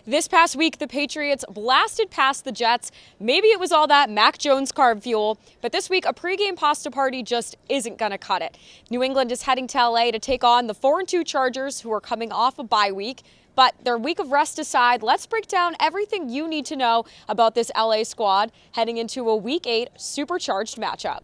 This past week, the Patriots blasted past the Jets. Maybe it was all that Mac Jones carb fuel, but this week, a pregame pasta party just isn't going to cut it. New England is heading to LA to take on the 4-2 Chargers, who are coming off a bye week. But their week of rest aside, let's break down everything you need to know about this LA squad heading into a Week 8 supercharged matchup.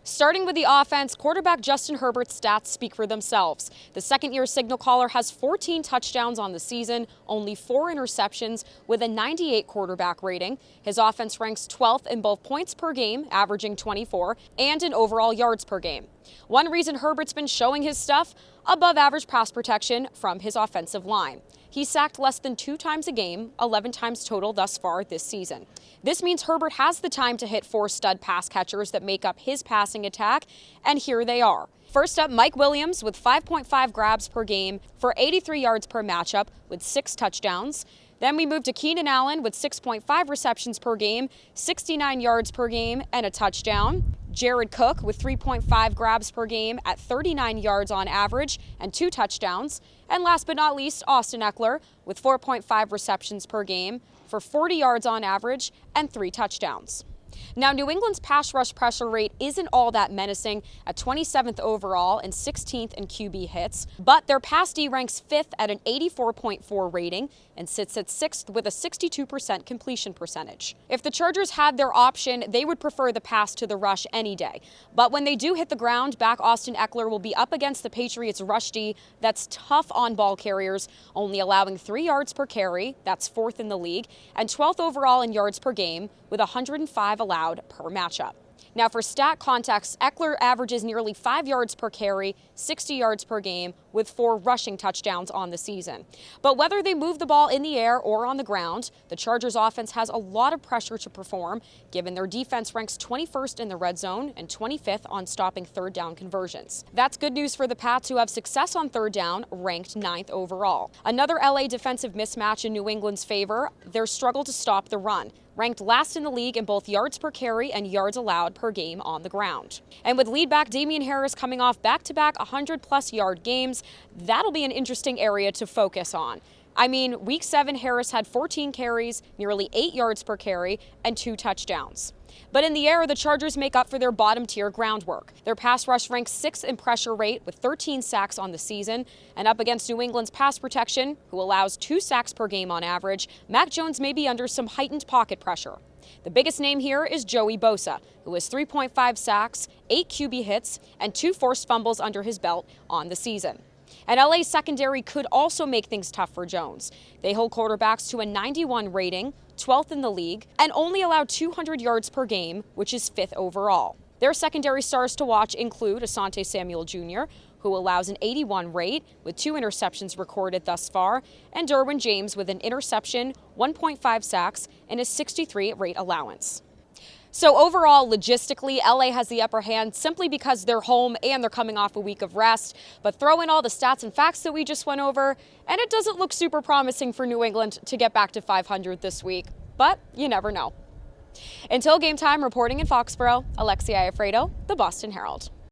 Starting with the offense, quarterback Justin Herbert's stats speak for themselves. The second-year signal caller has 14 touchdowns on the season, only 4 interceptions, with a 98 quarterback rating. His offense ranks 12th in both points per game, averaging 24, and in overall yards per game. One reason Herbert's been showing his stuff? Above-average pass protection from his offensive line. He's sacked less than 2 times a game, 11 times total thus far this season. This means Herbert has the time to hit 4 stud pass catchers that make up his passing attack, and here they are. First up, Mike Williams with 5.5 grabs per game for 83 yards per matchup with 6 touchdowns. Then we move to Keenan Allen with 6.5 receptions per game, 69 yards per game, and a touchdown. Jared Cook with 3.5 grabs per game at 39 yards on average and 2 touchdowns. And last but not least, Austin Eckler with 4.5 receptions per game for 40 yards on average and 3 touchdowns. Now, New England's pass rush pressure rate isn't all that menacing at 27th overall and 16th in QB hits, but their pass D ranks 5th at an 84.4 rating and sits at 6th with a 62% completion percentage. If the Chargers had their option, they would prefer the pass to the rush any day. But when they do hit the ground, back Austin Eckler will be up against the Patriots' rush D that's tough on ball carriers, only allowing 3 yards per carry, that's 4th in the league, and 12th overall in yards per game, with 105 allowed per matchup. Now, for stat context, Eckler averages nearly 5 yards per carry, 60 yards per game, with 4 rushing touchdowns on the season. But whether they move the ball in the air or on the ground, the Chargers offense has a lot of pressure to perform, given their defense ranks 21st in the red zone and 25th on stopping third down conversions. That's good news for the Pats, who have success on third down, ranked 9th overall. Another LA defensive mismatch in New England's favor, their struggle to stop the run, ranked last in the league in both yards per carry and yards allowed per game on the ground. And with lead back Damien Harris coming off back-to-back 100-plus yard games, that'll be an interesting area to focus on. I mean, Week 7, Harris had 14 carries, nearly 8 yards per carry, and 2 touchdowns. But in the air, the Chargers make up for their bottom-tier groundwork. Their pass rush ranks 6th in pressure rate with 13 sacks on the season. And up against New England's pass protection, who allows 2 sacks per game on average, Mac Jones may be under some heightened pocket pressure. The biggest name here is Joey Bosa, who has 3.5 sacks, 8 QB hits, and 2 forced fumbles under his belt on the season. And LA's secondary could also make things tough for Jones. They hold quarterbacks to a 91 rating, 12th in the league, and only allow 200 yards per game, which is 5th overall. Their secondary stars to watch include Asante Samuel Jr., who allows an 81 rate with 2 interceptions recorded thus far, and Derwin James with an interception, 1.5 sacks, and a 63 rate allowance. So overall, logistically, LA has the upper hand simply because they're home and they're coming off a week of rest. But throw in all the stats and facts that we just went over, and it doesn't look super promising for New England to get back to 500 this week. But you never know. Until game time, reporting in Foxborough, Alexi Iafrato, the Boston Herald.